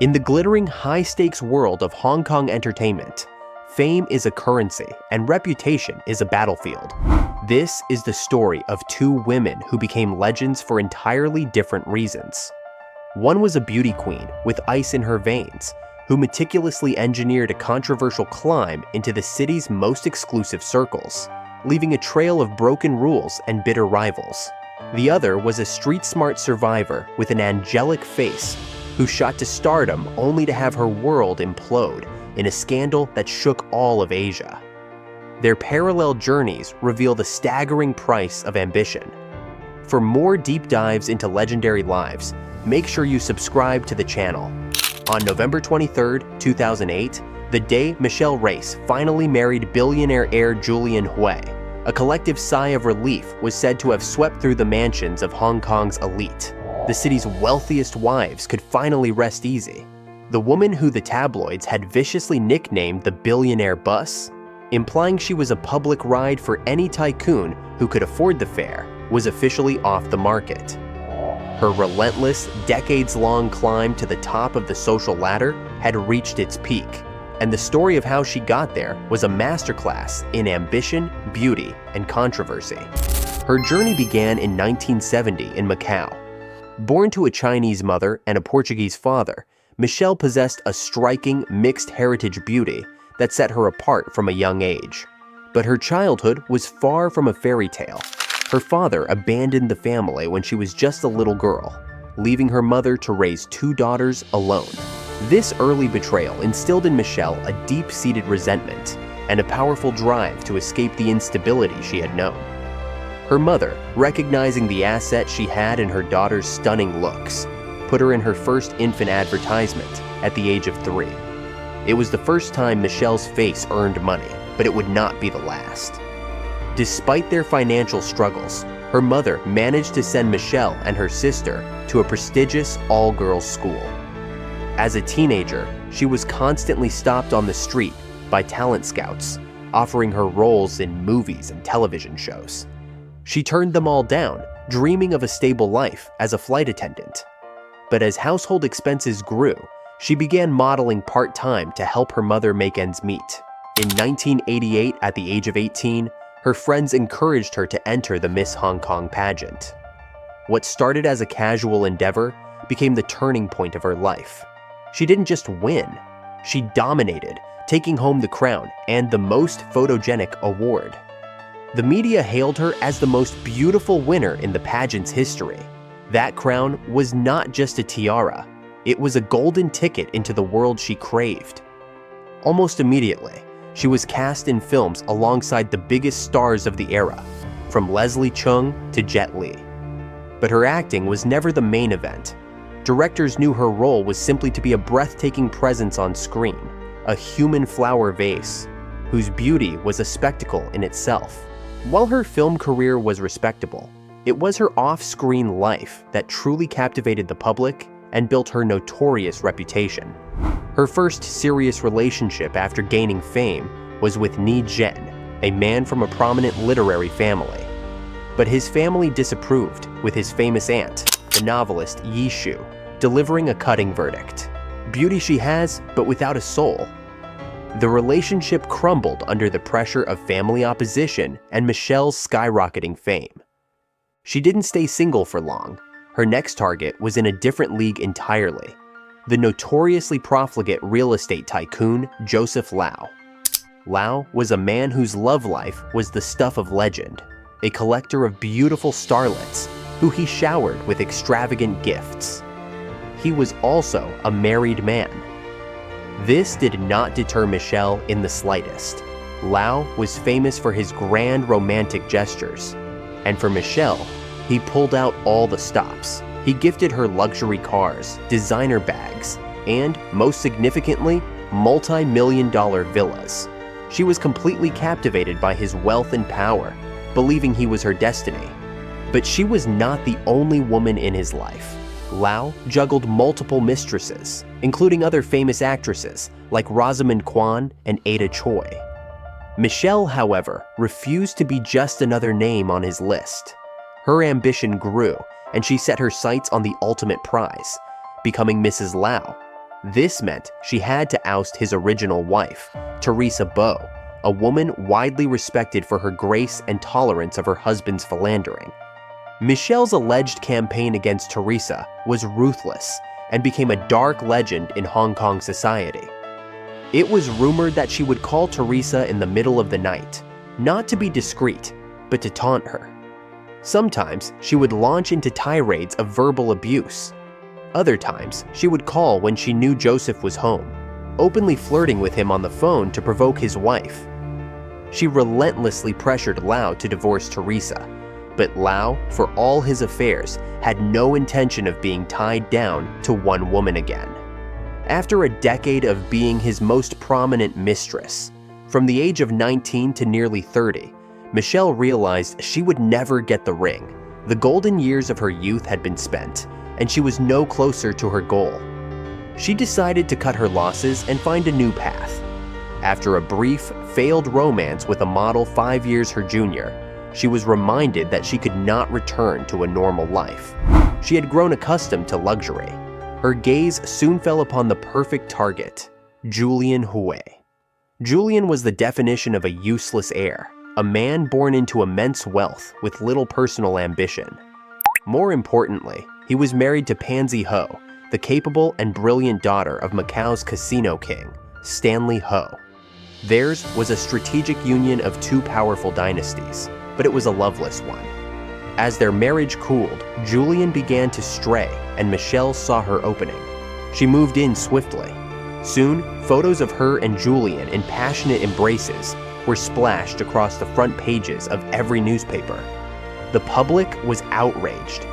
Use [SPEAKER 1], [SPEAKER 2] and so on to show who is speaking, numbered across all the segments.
[SPEAKER 1] In the glittering, high-stakes world of Hong Kong entertainment, fame is a currency and reputation is a battlefield. This is the story of two women who became legends for entirely different reasons. One was a beauty queen with ice in her veins, who meticulously engineered a controversial climb into the city's most exclusive circles, leaving a trail of broken rules and bitter rivals. The other was a street-smart survivor with an angelic face who shot to stardom only to have her world implode in a scandal that shook all of Asia. Their parallel journeys reveal the staggering price of ambition. For more deep dives into legendary lives, make sure you subscribe to the channel. On November 23, 2008, the day Michele Reis finally married billionaire heir Julian Hui, a collective sigh of relief was said to have swept through the mansions of Hong Kong's elite. The city's wealthiest wives could finally rest easy. The woman who the tabloids had viciously nicknamed the Billionaire Bus, implying she was a public ride for any tycoon who could afford the fare, was officially off the market. Her relentless, decades-long climb to the top of the social ladder had reached its peak, and the story of how she got there was a masterclass in ambition, beauty, and controversy. Her journey began in 1970 in Macau. Born to a Chinese mother and a Portuguese father, Michele possessed a striking, mixed heritage beauty that set her apart from a young age. But her childhood was far from a fairy tale. Her father abandoned the family when she was just a little girl, leaving her mother to raise two daughters alone. This early betrayal instilled in Michele a deep-seated resentment and a powerful drive to escape the instability she had known. Her mother, recognizing the asset she had in her daughter's stunning looks, put her in her first infant advertisement at the age of 3. It was the first time Michelle's face earned money, but it would not be the last. Despite their financial struggles, her mother managed to send Michele and her sister to a prestigious all-girls school. As a teenager, she was constantly stopped on the street by talent scouts, offering her roles in movies and television shows. She turned them all down, dreaming of a stable life as a flight attendant. But as household expenses grew, she began modeling part-time to help her mother make ends meet. In 1988, at the age of 18, her friends encouraged her to enter the Miss Hong Kong pageant. What started as a casual endeavor became the turning point of her life. She didn't just win, she dominated, taking home the crown and the most photogenic award. The media hailed her as the most beautiful winner in the pageant's history. That crown was not just a tiara, it was a golden ticket into the world she craved. Almost immediately, she was cast in films alongside the biggest stars of the era, from Leslie Cheung to Jet Li. But her acting was never the main event. Directors knew her role was simply to be a breathtaking presence on screen, a human flower vase, whose beauty was a spectacle in itself. While her film career was respectable, it was her off-screen life that truly captivated the public and built her notorious reputation. Her first serious relationship after gaining fame was with Ni Zhen, a man from a prominent literary family. But his family disapproved, with his famous aunt, the novelist Yi Shu, delivering a cutting verdict. Beauty she has, but without a soul. The relationship crumbled under the pressure of family opposition and Michelle's skyrocketing fame. She didn't stay single for long. Her next target was in a different league entirely, the notoriously profligate real estate tycoon Joseph Lau. Lau was a man whose love life was the stuff of legend, a collector of beautiful starlets who he showered with extravagant gifts. He was also a married man. This did not deter Michele in the slightest. Lau was famous for his grand romantic gestures, and for Michele, he pulled out all the stops. He gifted her luxury cars, designer bags, and, most significantly, multi-million-dollar villas. She was completely captivated by his wealth and power, believing he was her destiny. But she was not the only woman in his life. Lau juggled multiple mistresses, including other famous actresses like Rosamund Kwan and Ada Choi. Michele, however, refused to be just another name on his list. Her ambition grew, and she set her sights on the ultimate prize, becoming Mrs. Lau. This meant she had to oust his original wife, Teresa Bow, a woman widely respected for her grace and tolerance of her husband's philandering. Michele's alleged campaign against Teresa was ruthless and became a dark legend in Hong Kong society. It was rumored that she would call Teresa in the middle of the night, not to be discreet, but to taunt her. Sometimes she would launch into tirades of verbal abuse. Other times, she would call when she knew Joseph was home, openly flirting with him on the phone to provoke his wife. She relentlessly pressured Lau to divorce Teresa, but Lau, for all his affairs, had no intention of being tied down to one woman again. After a decade of being his most prominent mistress, from the age of 19 to nearly 30, Michele realized she would never get the ring. The golden years of her youth had been spent, and she was no closer to her goal. She decided to cut her losses and find a new path. After a brief, failed romance with a model 5 years her junior, she was reminded that she could not return to a normal life. She had grown accustomed to luxury. Her gaze soon fell upon the perfect target, Julian Hui. Julian was the definition of a useless heir, a man born into immense wealth with little personal ambition. More importantly, he was married to Pansy Ho, the capable and brilliant daughter of Macau's casino king, Stanley Ho. Theirs was a strategic union of two powerful dynasties, but it was a loveless one. As their marriage cooled, Julian began to stray, and Michele saw her opening. She moved in swiftly. Soon, photos of her and Julian in passionate embraces were splashed across the front pages of every newspaper. The public was outraged.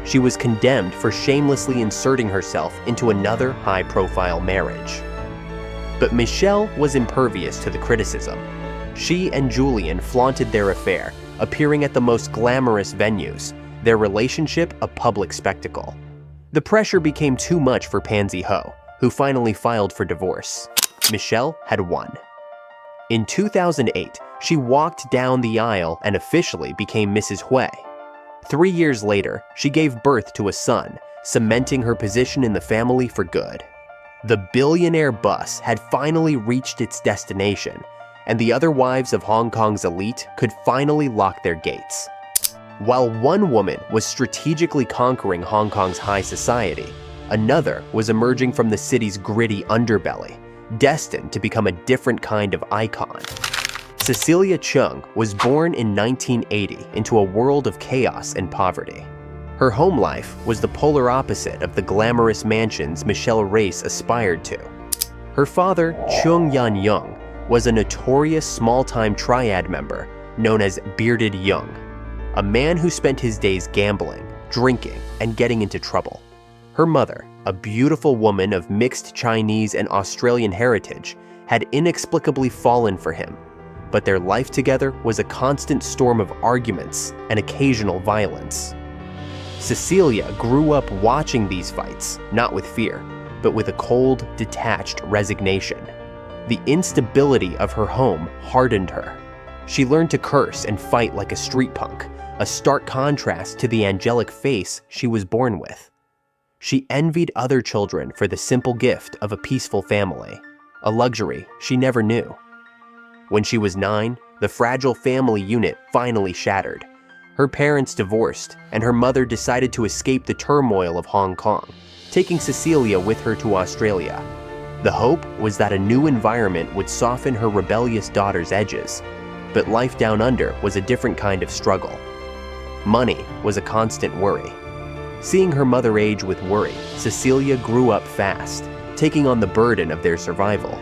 [SPEAKER 1] She was condemned for shamelessly inserting herself into another high-profile marriage. But Michele was impervious to the criticism. She and Julian flaunted their affair, appearing at the most glamorous venues, their relationship a public spectacle. The pressure became too much for Pansy Ho, who finally filed for divorce. Michele had won. In 2008, she walked down the aisle and officially became Mrs. Hui. 3 years later, she gave birth to a son, cementing her position in the family for good. The billionaire bus had finally reached its destination, and the other wives of Hong Kong's elite could finally lock their gates. While one woman was strategically conquering Hong Kong's high society, another was emerging from the city's gritty underbelly, destined to become a different kind of icon. Cecilia Chung was born in 1980 into a world of chaos and poverty. Her home life was the polar opposite of the glamorous mansions Michele Reis aspired to. Her father, Chung Yan-young, was a notorious small-time triad member known as Bearded Young, a man who spent his days gambling, drinking, and getting into trouble. Her mother, a beautiful woman of mixed Chinese and Australian heritage, had inexplicably fallen for him, but their life together was a constant storm of arguments and occasional violence. Cecilia grew up watching these fights, not with fear, but with a cold, detached resignation. The instability of her home hardened her. She learned to curse and fight like a street punk, a stark contrast to the angelic face she was born with. She envied other children for the simple gift of a peaceful family, a luxury she never knew. When she was 9, the fragile family unit finally shattered. Her parents divorced, and her mother decided to escape the turmoil of Hong Kong, taking Cecilia with her to Australia. The hope was that a new environment would soften her rebellious daughter's edges, but life down under was a different kind of struggle. Money was a constant worry. Seeing her mother age with worry, Cecilia grew up fast, taking on the burden of their survival.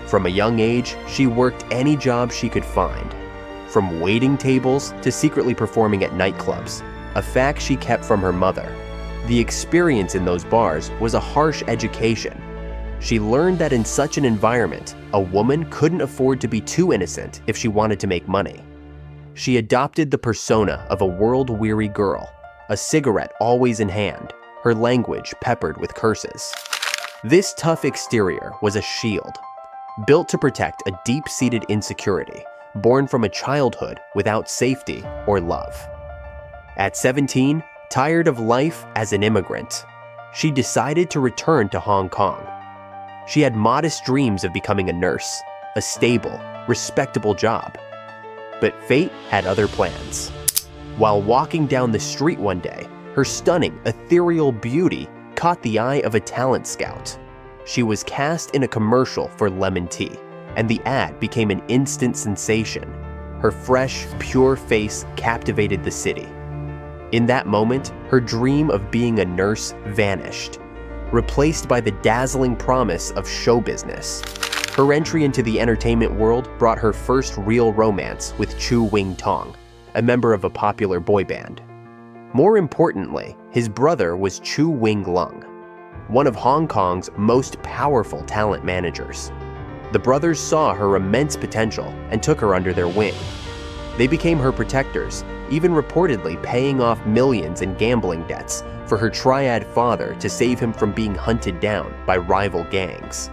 [SPEAKER 1] From a young age, she worked any job she could find, from waiting tables to secretly performing at nightclubs, a fact she kept from her mother. The experience in those bars was a harsh education. She learned that in such an environment, a woman couldn't afford to be too innocent if she wanted to make money. She adopted the persona of a world-weary girl, a cigarette always in hand, her language peppered with curses. This tough exterior was a shield, built to protect a deep-seated insecurity born from a childhood without safety or love. At 17, tired of life as an immigrant, she decided to return to Hong Kong, She had modest dreams of becoming a nurse, a stable, respectable job. But fate had other plans. While walking down the street one day, her stunning, ethereal beauty caught the eye of a talent scout. She was cast in a commercial for lemon tea, and the ad became an instant sensation. Her fresh, pure face captivated the city. In that moment, her dream of being a nurse vanished, replaced by the dazzling promise of show business. Her entry into the entertainment world brought her first real romance with Chu Wing-tong, a member of a popular boy band. More importantly, his brother was Chu Wing-lung, one of Hong Kong's most powerful talent managers. The brothers saw her immense potential and took her under their wing. They became her protectors, even reportedly paying off millions in gambling debts for her triad father to save him from being hunted down by rival gangs.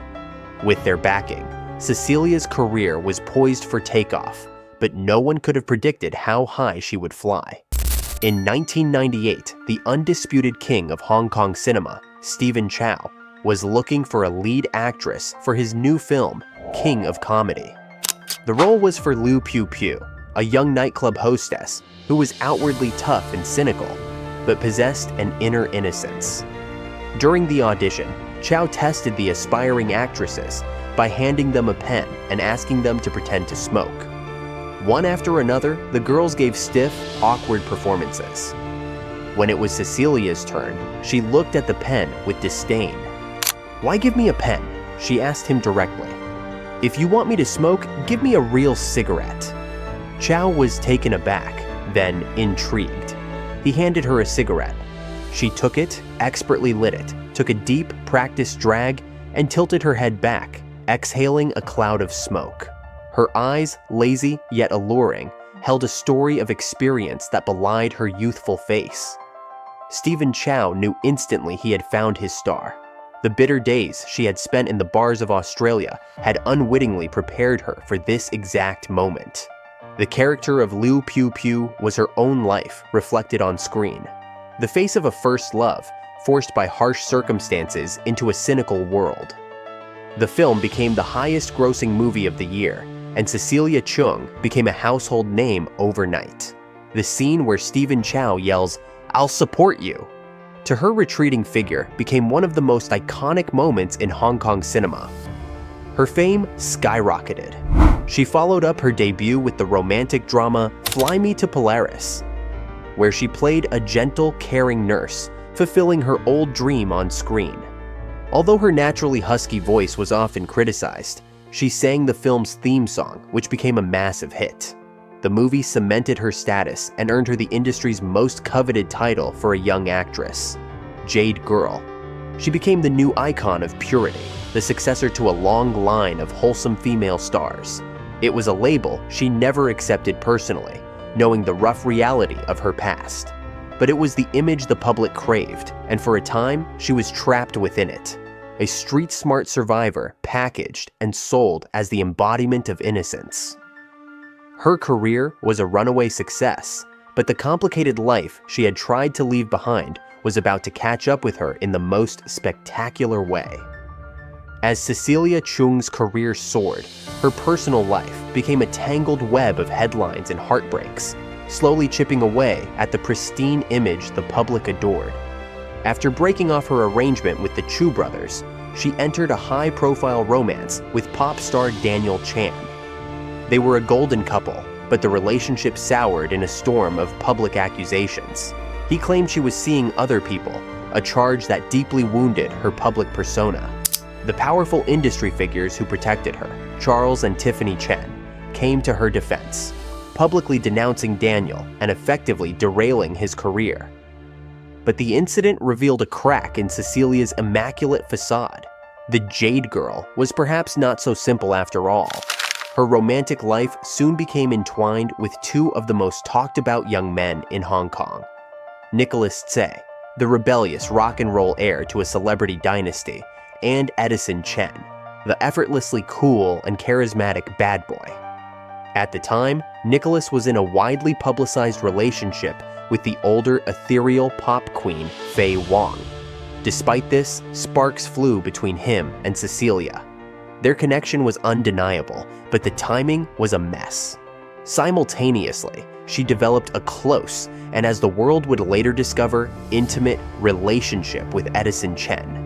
[SPEAKER 1] With their backing, Cecilia's career was poised for takeoff, but no one could have predicted how high she would fly. In 1998, the undisputed king of Hong Kong cinema, Stephen Chow, was looking for a lead actress for his new film, King of Comedy. The role was for Liu Piu Piu, a young nightclub hostess who was outwardly tough and cynical, but possessed an inner innocence. During the audition, Chow tested the aspiring actresses by handing them a pen and asking them to pretend to smoke. One after another, the girls gave stiff, awkward performances. When it was Cecilia's turn, she looked at the pen with disdain. "Why give me a pen?" she asked him directly. "If you want me to smoke, give me a real cigarette." Chow was taken aback, then intrigued. He handed her a cigarette. She took it, expertly lit it, took a deep, practiced drag, and tilted her head back, exhaling a cloud of smoke. Her eyes, lazy yet alluring, held a story of experience that belied her youthful face. Stephen Chow knew instantly he had found his star. The bitter days she had spent in the bars of Australia had unwittingly prepared her for this exact moment. The character of Liu Piu Piu was her own life reflected on screen. The face of a first love, forced by harsh circumstances into a cynical world. The film became the highest-grossing movie of the year, and Cecilia Chung became a household name overnight. The scene where Stephen Chow yells, "I'll support you," to her retreating figure became one of the most iconic moments in Hong Kong cinema. Her fame skyrocketed. She followed up her debut with the romantic drama Fly Me to Polaris, where she played a gentle, caring nurse, fulfilling her old dream on screen. Although her naturally husky voice was often criticized, she sang the film's theme song, which became a massive hit. The movie cemented her status and earned her the industry's most coveted title for a young actress, Jade Girl. She became the new icon of purity, the successor to a long line of wholesome female stars. It was a label she never accepted personally, knowing the rough reality of her past. But it was the image the public craved, and for a time, she was trapped within it. A street-smart survivor packaged and sold as the embodiment of innocence. Her career was a runaway success, but the complicated life she had tried to leave behind was about to catch up with her in the most spectacular way. As Cecilia Cheung's career soared, her personal life became a tangled web of headlines and heartbreaks, slowly chipping away at the pristine image the public adored. After breaking off her arrangement with the Chu brothers, she entered a high-profile romance with pop star Daniel Chan. They were a golden couple, but the relationship soured in a storm of public accusations. He claimed she was seeing other people, a charge that deeply wounded her public persona. The powerful industry figures who protected her, Charles and Tiffany Chen, came to her defense, publicly denouncing Daniel and effectively derailing his career. But the incident revealed a crack in Cecilia's immaculate facade. The Jade Girl was perhaps not so simple after all. Her romantic life soon became entwined with two of the most talked about young men in Hong Kong. Nicholas Tse, the rebellious rock and roll heir to a celebrity dynasty, and Edison Chen, the effortlessly cool and charismatic bad boy. At the time, Nicholas was in a widely publicized relationship with the older ethereal pop queen Faye Wong. Despite this, sparks flew between him and Cecilia. Their connection was undeniable, but the timing was a mess. Simultaneously, she developed a close, and as the world would later discover, intimate relationship with Edison Chen.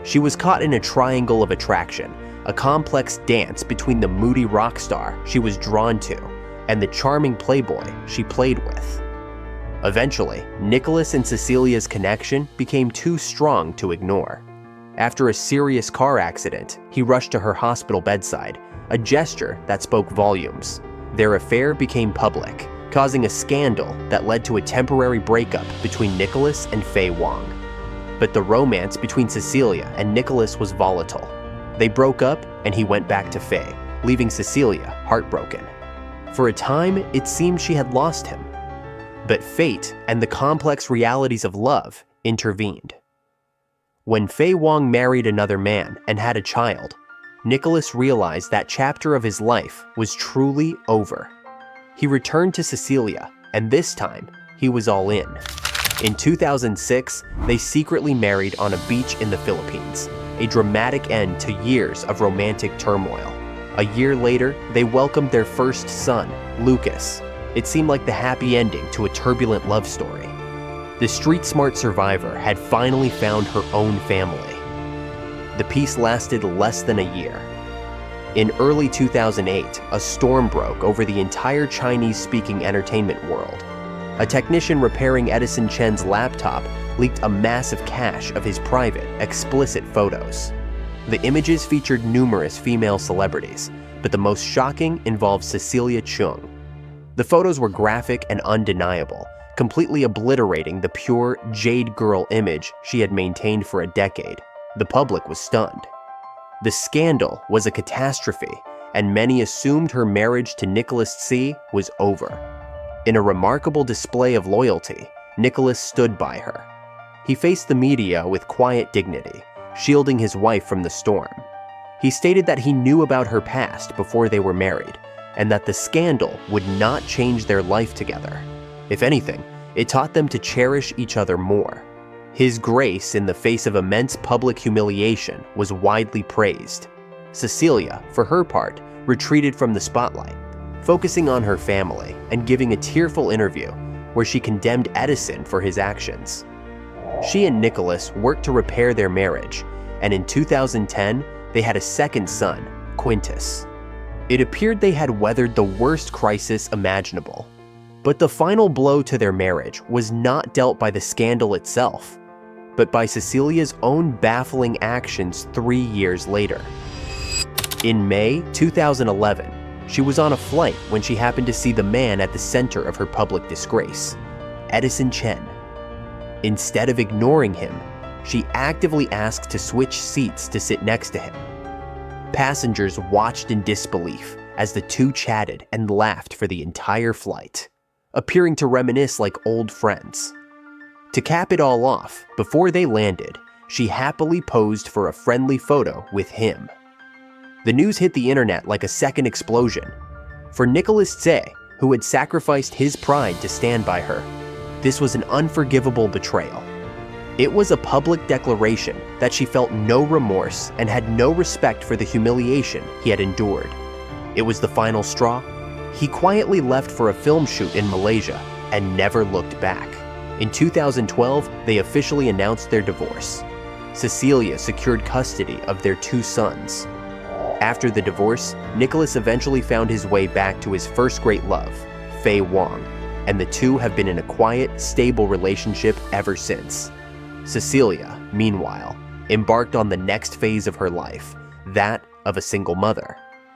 [SPEAKER 1] She was caught in a triangle of attraction, a complex dance between the moody rock star she was drawn to and the charming playboy she played with. Eventually, Nicholas and Cecilia's connection became too strong to ignore. After a serious car accident, he rushed to her hospital bedside, a gesture that spoke volumes. Their affair became public, causing a scandal that led to a temporary breakup between Nicholas and Fei Wang. But the romance between Cecilia and Nicholas was volatile. They broke up and he went back to Fei, leaving Cecilia heartbroken. For a time, it seemed she had lost him. But fate and the complex realities of love intervened. When Fei Wang married another man and had a child, Nicholas realized that chapter of his life was truly over. He returned to Cecilia, and this time, he was all in. In 2006, they secretly married on a beach in the Philippines, a dramatic end to years of romantic turmoil. A year later, they welcomed their first son, Lucas. It seemed like the happy ending to a turbulent love story. The street-smart survivor had finally found her own family. The peace lasted less than a year. In early 2008, a storm broke over the entire Chinese-speaking entertainment world. A technician repairing Edison Chen's laptop leaked a massive cache of his private, explicit photos. The images featured numerous female celebrities, but the most shocking involved Cecilia Chung. The photos were graphic and undeniable, completely obliterating the pure Jade girl image she had maintained for a decade. The public was stunned. The scandal was a catastrophe, and many assumed her marriage to Nicholas C. was over. In a remarkable display of loyalty, Nicholas stood by her. He faced the media with quiet dignity, shielding his wife from the storm. He stated that he knew about her past before they were married, and that the scandal would not change their life together. If anything, it taught them to cherish each other more. His grace in the face of immense public humiliation was widely praised. Cecilia, for her part, retreated from the spotlight, focusing on her family and giving a tearful interview where she condemned Edison for his actions. She and Nicholas worked to repair their marriage, and in 2010, they had a second son, Quintus. It appeared they had weathered the worst crisis imaginable. But the final blow to their marriage was not dealt by the scandal itself, but by Cecilia's own baffling actions 3 years later. In May 2011, she was on a flight when she happened to see the man at the center of her public disgrace, Edison Chen. Instead of ignoring him, she actively asked to switch seats to sit next to him. Passengers watched in disbelief as the two chatted and laughed for the entire flight, appearing to reminisce like old friends. To cap it all off, before they landed, she happily posed for a friendly photo with him. The news hit the internet like a second explosion. For Nicholas Tse, who had sacrificed his pride to stand by her, this was an unforgivable betrayal. It was a public declaration that she felt no remorse and had no respect for the humiliation he had endured. It was the final straw. He quietly left for a film shoot in Malaysia and never looked back. In 2012, they officially announced their divorce. Cecilia secured custody of their 2 sons. After the divorce, Nicholas eventually found his way back to his first great love, Fei Wang, and the two have been in a quiet, stable relationship ever since. Cecilia, meanwhile, embarked on the next phase of her life, that of a single mother.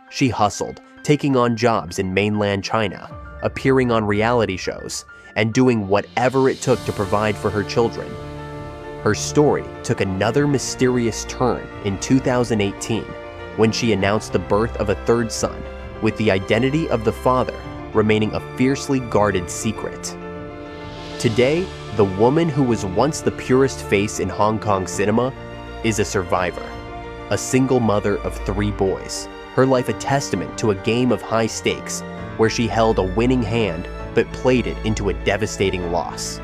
[SPEAKER 1] She hustled, taking on jobs in mainland China, appearing on reality shows, and doing whatever it took to provide for her children. Her story took another mysterious turn in 2018 when she announced the birth of a 3rd son, with the identity of the father remaining a fiercely guarded secret. Today, the woman who was once the purest face in Hong Kong cinema is a survivor, a single mother of 3 boys, her life a testament to a game of high stakes where she held a winning hand but played it into a devastating loss.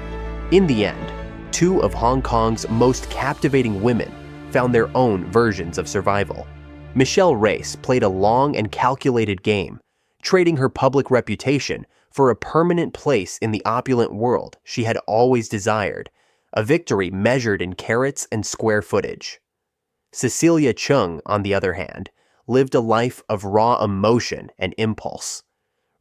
[SPEAKER 1] In the end, two of Hong Kong's most captivating women found their own versions of survival. Michele Reis played a long and calculated game, trading her public reputation for a permanent place in the opulent world she had always desired, a victory measured in carats and square footage. Cecilia Chung, on the other hand, lived a life of raw emotion and impulse,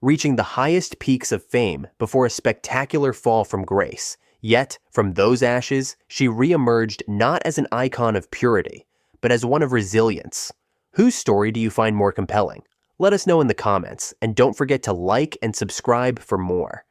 [SPEAKER 1] reaching the highest peaks of fame before a spectacular fall from grace. Yet, from those ashes, she re-emerged not as an icon of purity, but as one of resilience. Whose story do you find more compelling? Let us know in the comments, and don't forget to like and subscribe for more.